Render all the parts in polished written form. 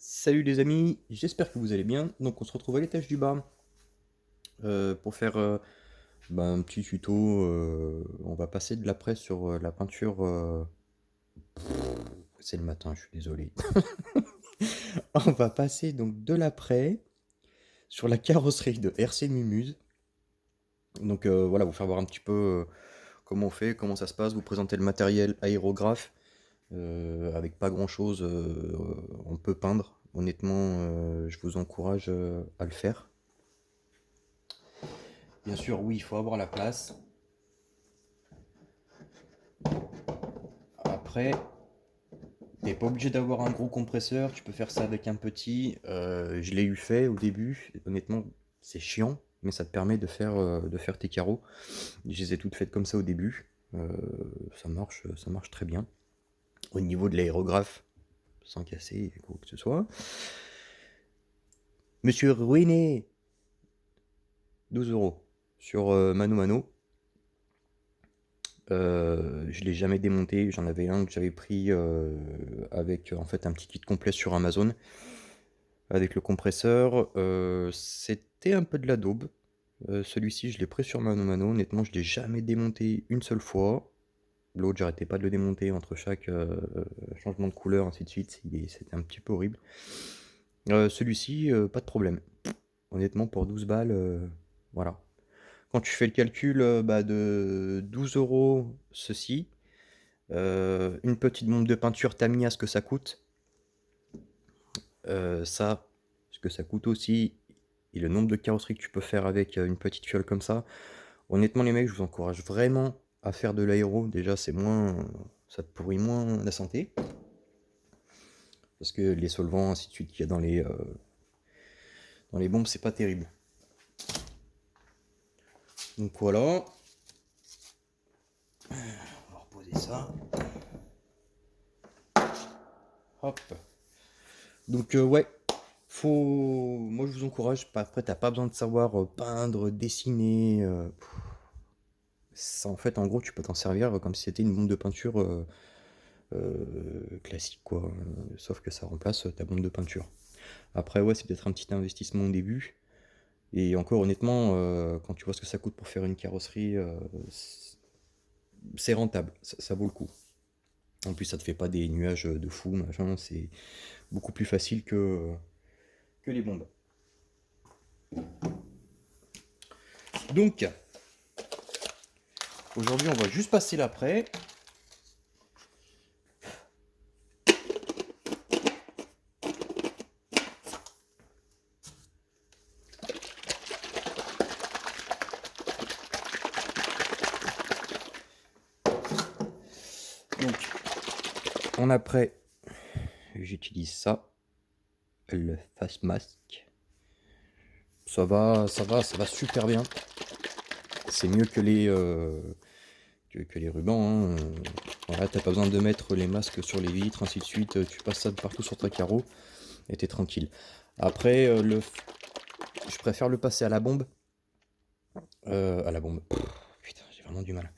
Salut les amis, j'espère que vous allez bien. Donc on se retrouve à l'étage du bas pour faire un petit tuto. On va passer de l'après sur la peinture. C'est le matin, je suis désolé. On va passer donc de l'après sur la carrosserie de RC Mumuse. Donc voilà, vous faire voir un petit peu comment on fait, comment ça se passe, vous présenter le matériel aérographe. Avec pas grand chose, on peut peindre. Honnêtement, je vous encourage à le faire. Bien sûr, oui, il faut avoir la place. Après, t'es pas obligé d'avoir un gros compresseur, tu peux faire ça avec un petit. Je l'ai eu fait au début. Honnêtement, c'est chiant, mais ça te permet de faire tes carreaux. Je les ai toutes faites comme ça au début. Ça marche très bien. Au niveau de l'aérographe, sans casser quoi que ce soit. Monsieur ruiné 12 € sur Mano Mano. Je l'ai jamais démonté. J'en avais un que j'avais pris avec en fait un petit kit complet sur Amazon avec le compresseur. C'était un peu de la daube. Celui-ci, je l'ai pris sur Mano Mano. Honnêtement, je l'ai jamais démonté une seule fois. L'autre, j'arrêtais pas de le démonter entre chaque changement de couleur, ainsi de suite. C'était un petit peu horrible. Celui-ci, pas de problème. Honnêtement, pour 12 balles, voilà. Quand tu fais le calcul de 12 € ceci, une petite bombe de peinture Tamiya, ce que ça coûte, ça, ce que ça coûte aussi, et le nombre de carrosseries que tu peux faire avec une petite fiole comme ça. Honnêtement, les mecs, je vous encourage vraiment à faire de l'aéro. Déjà, c'est moins, ça te pourrit moins la santé. Parce que les solvants, ainsi de suite, qu'il y a dans les bombes, c'est pas terrible. Donc voilà. On va reposer ça. Hop. Donc ouais, moi je vous encourage. Après, t'as pas besoin de savoir peindre, dessiner. Ça, en fait, en gros, tu peux t'en servir comme si c'était une bombe de peinture classique, quoi. Sauf que ça remplace ta bombe de peinture. Après, ouais, c'est peut-être un petit investissement au début. Et encore, honnêtement, quand tu vois ce que ça coûte pour faire une carrosserie, c'est rentable. Ça vaut le coup. En plus, ça te fait pas des nuages de fou, machin. C'est beaucoup plus facile que les bombes. Donc, aujourd'hui, on va juste passer l'après. Donc, en après, j'utilise ça, le face mask. Ça va super bien. C'est mieux que que les rubans. Hein. Voilà, t'as pas besoin de mettre les masques sur les vitres, ainsi de suite. Tu passes ça de partout sur ta carreau et t'es tranquille. Après, je préfère le passer à la bombe. À la bombe. Putain, j'ai vraiment du mal.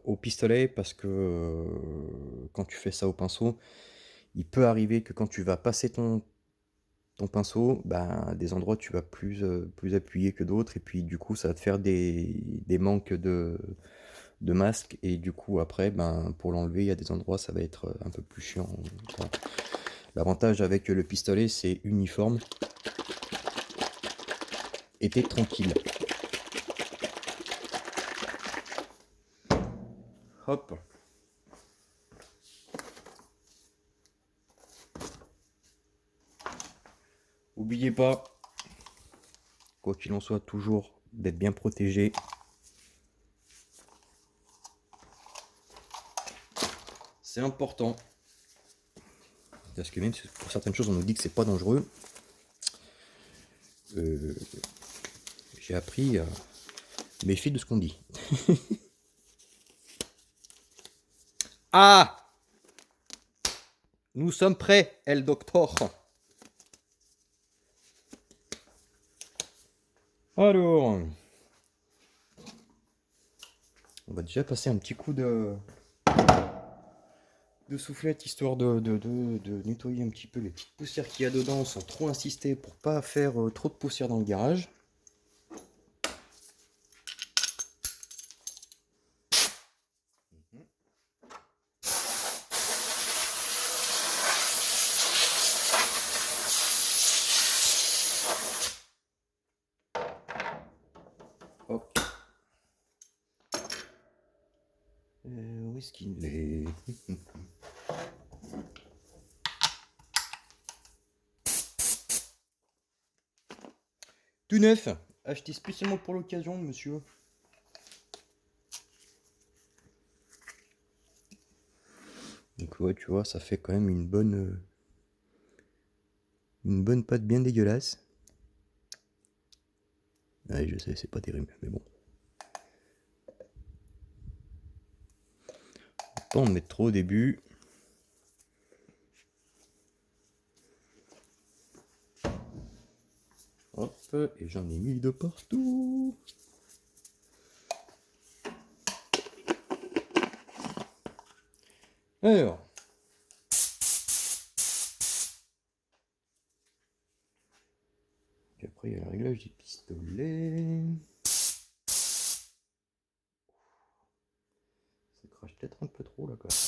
Au pistolet, parce que quand tu fais ça au pinceau, il peut arriver que quand tu vas passer ton pinceau, des endroits tu vas plus appuyer que d'autres, et puis du coup ça va te faire des manques de masque, et du coup après, pour l'enlever, il y a des endroits ça va être un peu plus chiant. Voilà. L'avantage avec le pistolet, c'est uniforme, et t'es tranquille. Hop. Oubliez pas, quoi qu'il en soit, toujours d'être bien protégé. C'est important. Parce que même si pour certaines choses on nous dit que c'est pas dangereux, euh, j'ai appris à méfier de ce qu'on dit. Ah, nous sommes prêts, El Doctor. Alors, on va déjà passer un petit coup de soufflette, histoire de nettoyer un petit peu les petites poussières qu'il y a dedans sans trop insister pour pas faire trop de poussière dans le garage. Hop. Où est-ce qu'il est? Tout neuf, acheté spécialement pour l'occasion, monsieur. Donc ouais, tu vois, ça fait quand même une bonne pâte bien dégueulasse. Ouais, je sais, c'est pas terrible, mais bon. Pas en mettre trop au début. Hop, et j'en ai mis de partout. Alors. Et après, il y a le réglage du pistolet. Ça crache peut-être un peu trop là quand même.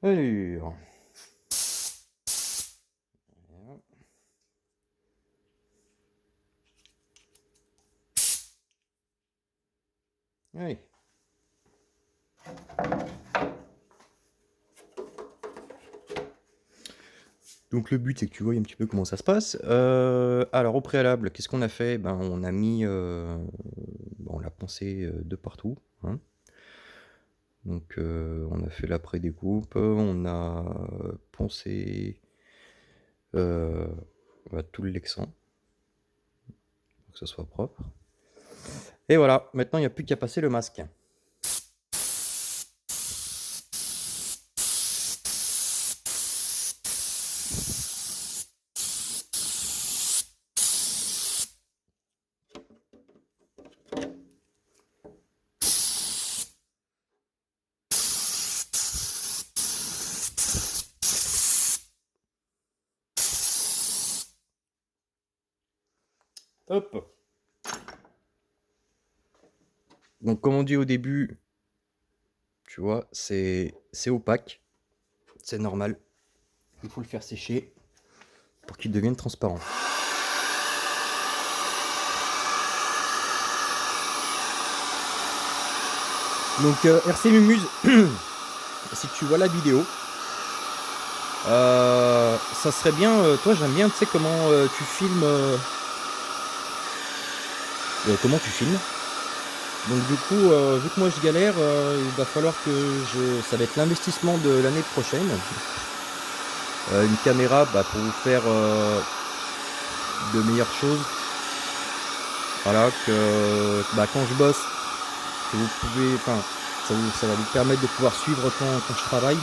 Alors. Allez. Donc le but c'est que tu vois un petit peu comment ça se passe. Alors au préalable, qu'est-ce qu'on a fait? Ben on a mis, on l'a poncé de partout, hein. Donc on a fait l'après-découpe, on a poncé tout le Lexan pour que ce soit propre. Et voilà, maintenant il n'y a plus qu'à passer le masque. Hop. Donc comme on dit au début, tu vois, c'est opaque, c'est normal. Il faut le faire sécher pour qu'il devienne transparent. Donc RC Mumuse, si tu vois la vidéo, ça serait bien, toi j'aime bien, tu sais comment tu filmes, comment tu filmes. Donc du coup, vu que moi je galère, il va falloir que ça va être l'investissement de l'année prochaine. Une caméra pour vous faire de meilleures choses. Voilà, que quand je bosse, que vous pouvez, ça va vous permettre de pouvoir suivre quand je travaille,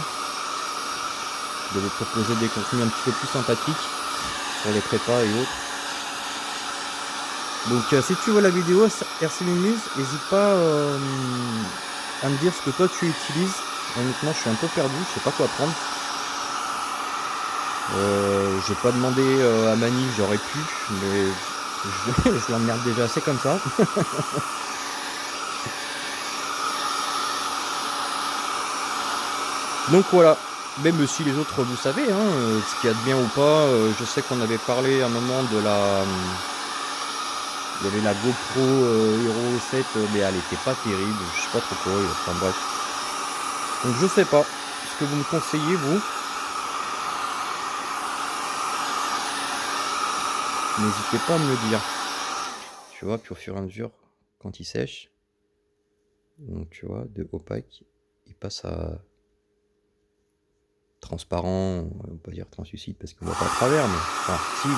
de vous proposer des contenus un petit peu plus sympathiques sur les prépas et autres. Donc si tu vois la vidéo RC Mumuse, n'hésite pas à me dire ce que toi tu utilises. Honnêtement, je suis un peu perdu, je sais pas quoi prendre. J'ai pas demandé à Mani, j'aurais pu, mais je l'emmerde déjà assez comme ça. Donc voilà, même si les autres, vous savez, ce qu'il y a de bien ou pas, je sais qu'on avait parlé à un moment de la... il y avait la GoPro Hero 7, mais elle était pas terrible, je sais pas trop quoi, enfin bref. Donc je sais pas ce que vous me conseillez, vous. N'hésitez pas à me le dire. Tu vois, puis au fur et à mesure, quand il sèche, donc tu vois, de opaque, il passe à transparent, on va pas dire translucide parce qu'on voit pas à travers, mais enfin si, mais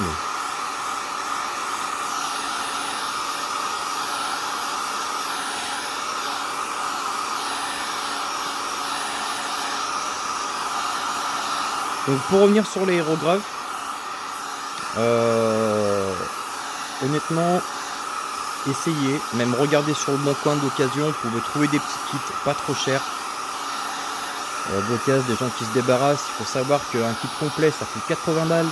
donc pour revenir sur l'aérographe, honnêtement essayez, même regardez sur le bon coin d'occasion, vous pouvez trouver des petits kits pas trop chers. D'occasion, des gens qui se débarrassent, il faut savoir qu'un kit complet ça fait 80 balles.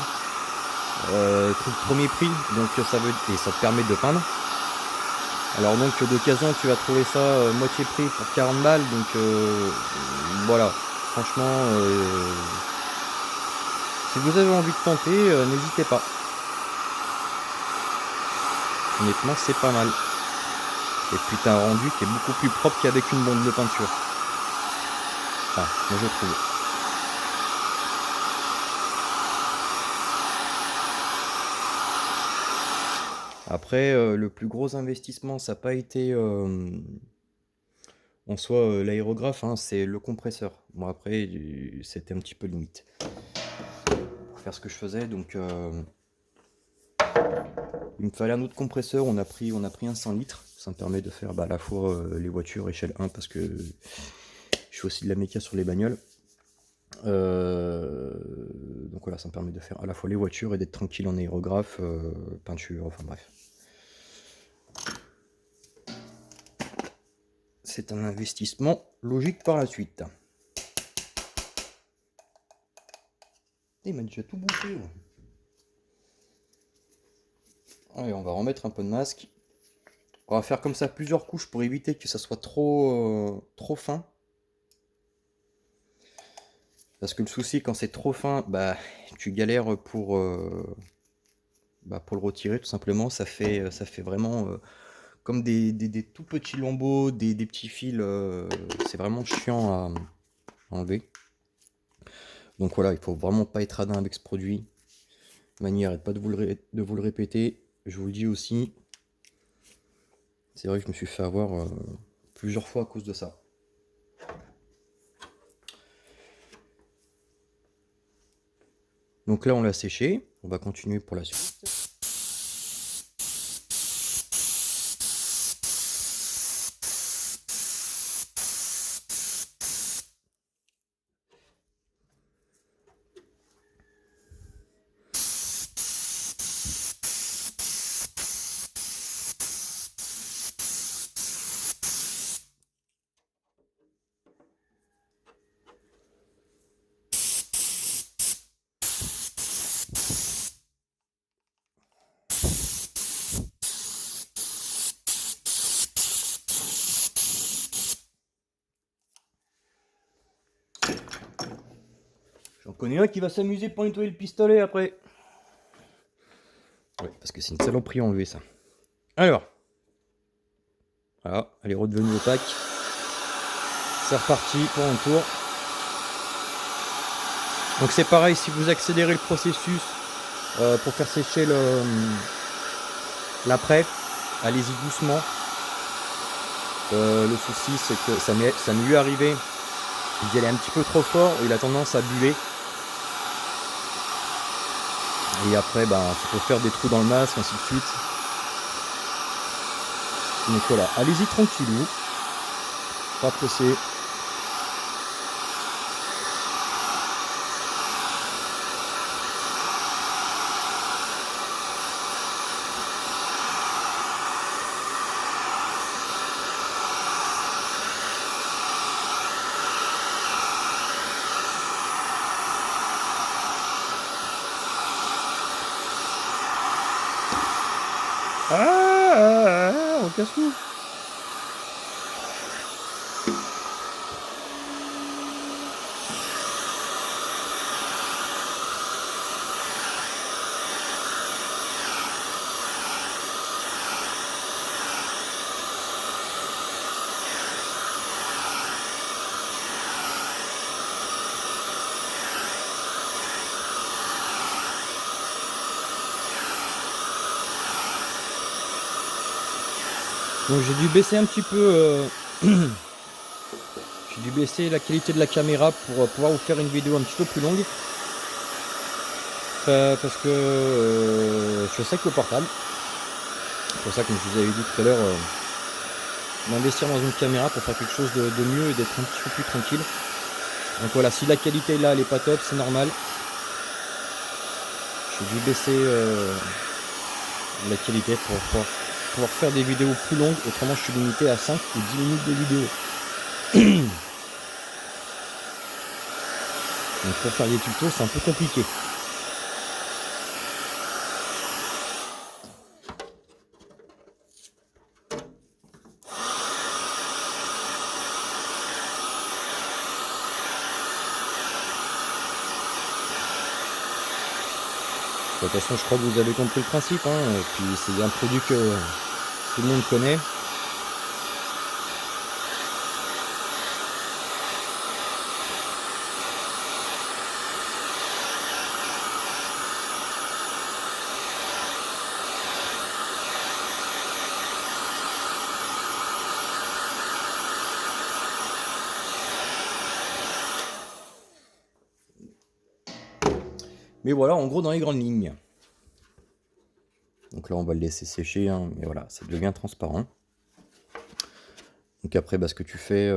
Truc premier prix, donc ça te permet de peindre. Alors donc d'occasion tu vas trouver ça moitié prix pour 40 balles, donc voilà, franchement si vous avez envie de tenter, n'hésitez pas. Honnêtement c'est pas mal. Et puis t'as un rendu qui est beaucoup plus propre qu'avec une bombe de peinture. Enfin, moi je trouve. Après, le plus gros investissement, ça n'a pas été en soi l'aérographe, hein, c'est le compresseur. Bon après, c'était un petit peu limite pour faire ce que je faisais, donc il me fallait un autre compresseur. On a pris un 100 litres. Ça me permet de faire à la fois les voitures échelle 1 parce que je fais aussi de la méca sur les bagnoles. Donc voilà, ça me permet de faire à la fois les voitures et d'être tranquille en aérographe, peinture, enfin bref. C'est un investissement logique par la suite. Il m'a déjà tout bouffé. Allez, on va remettre un peu de masque. On va faire comme ça plusieurs couches pour éviter que ça soit trop fin. Parce que le souci quand c'est trop fin, bah tu galères pour le retirer tout simplement. Ça fait vraiment comme des tout petits lambeaux, des petits fils. C'est vraiment chiant à enlever. Donc voilà, il faut vraiment pas être radin avec ce produit. Manière, arrête pas de vous le répéter. Je vous le dis aussi. C'est vrai que je me suis fait avoir plusieurs fois à cause de ça. Donc là on l'a séché, on va continuer pour la suite. J'en connais un qui va s'amuser pour nettoyer le pistolet après. Ouais, parce que c'est une saloperie à enlever ça. Alors, voilà, elle est redevenue opaque. C'est reparti pour un tour. Donc c'est pareil, si vous accélérez le processus pour faire sécher l'après, allez-y doucement. Le souci c'est que ça m'est lui arrivé d'y aller un petit peu trop fort, il a tendance à buer. Et après, ça peut faire des trous dans le masque, ainsi de suite. Donc voilà, allez-y tranquillou, pas pressé. On casse tout. Donc j'ai dû baisser un petit peu j'ai dû baisser la qualité de la caméra pour pouvoir vous faire une vidéo un petit peu plus longue parce que je sais que le portable, c'est pour ça que comme je vous avais dit tout à l'heure, m'investir dans une caméra pour faire quelque chose de mieux et d'être un petit peu plus tranquille. Donc voilà, si la qualité là elle est pas top, c'est normal. J'ai dû baisser la qualité pour pouvoir pouvoir faire des vidéos plus longues, autrement je suis limité à 5 ou 10 minutes de vidéo. Donc pour faire des tutos, c'est un peu compliqué. De toute façon, je crois que vous avez compris le principe, hein. Et puis c'est un produit que tout le monde connaît. Mais voilà, en gros, dans les grandes lignes. Donc là, on va le laisser sécher, hein, mais voilà, ça devient transparent. Donc après, ce que tu fais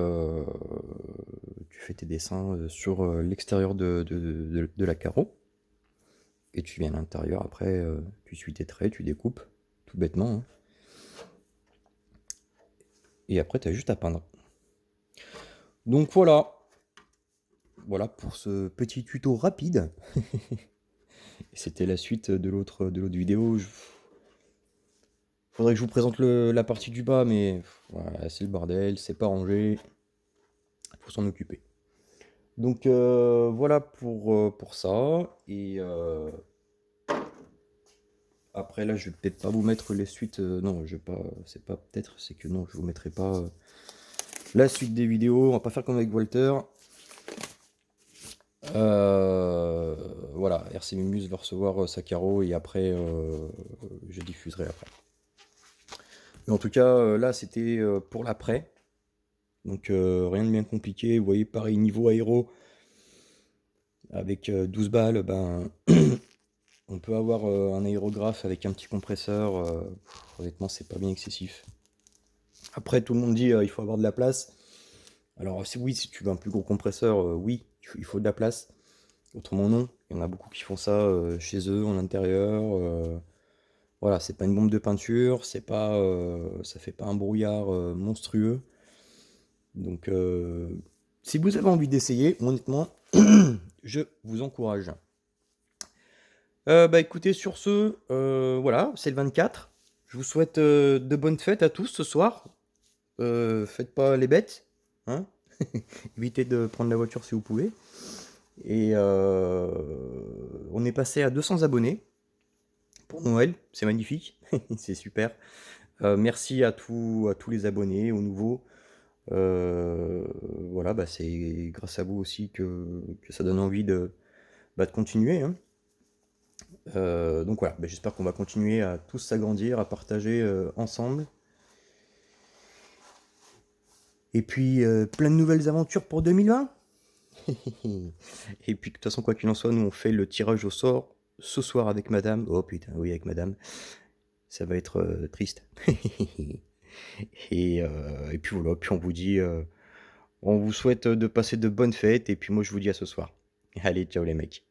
tes dessins sur l'extérieur de la carreau. Et tu viens à l'intérieur, après, tu suis tes traits, tu découpes, tout bêtement, hein. Et après, tu as juste à peindre. Donc voilà. Voilà pour ce petit tuto rapide. C'était la suite de l'autre vidéo. Faudrait que je vous présente la partie du bas, mais voilà, c'est le bordel, c'est pas rangé. Faut s'en occuper. Donc voilà pour ça. Et après là, je vais peut-être pas vous mettre les suites. Non, je vais pas. C'est pas peut-être, c'est que non, je vous mettrai pas la suite des vidéos. On va pas faire comme avec Walter. Voilà, RC Mimus va recevoir sa carreau et après je diffuserai après. Mais en tout cas, là c'était pour l'après. Donc rien de bien compliqué. Vous voyez, pareil, niveau aéro, avec 12 balles, on peut avoir un aérographe avec un petit compresseur. Honnêtement, c'est pas bien excessif. Après, tout le monde dit il faut avoir de la place. Alors oui, si tu veux un plus gros compresseur, oui, il faut de la place. Autrement non, il y en a beaucoup qui font ça chez eux, en intérieur. Voilà, c'est pas une bombe de peinture, c'est pas, ça fait pas un brouillard monstrueux. Donc si vous avez envie d'essayer, honnêtement, je vous encourage. Écoutez, sur ce, voilà, c'est le 24. Je vous souhaite de bonnes fêtes à tous ce soir. Faites pas les bêtes, hein. Évitez de prendre la voiture si vous pouvez. Et on est passé à 200 abonnés pour Noël, c'est magnifique, c'est super. Merci à tous les abonnés, aux nouveaux. Voilà, c'est grâce à vous aussi que ça donne envie de continuer, hein. Donc voilà, j'espère qu'on va continuer à tous s'agrandir, à partager ensemble. Et puis plein de nouvelles aventures pour 2020. Et puis de toute façon, quoi qu'il en soit, nous on fait le tirage au sort ce soir avec madame. Oh putain, oui, avec madame. Ça va être triste. Et puis voilà, puis on vous dit, on vous souhaite de passer de bonnes fêtes, et puis moi je vous dis à ce soir. Allez, ciao les mecs.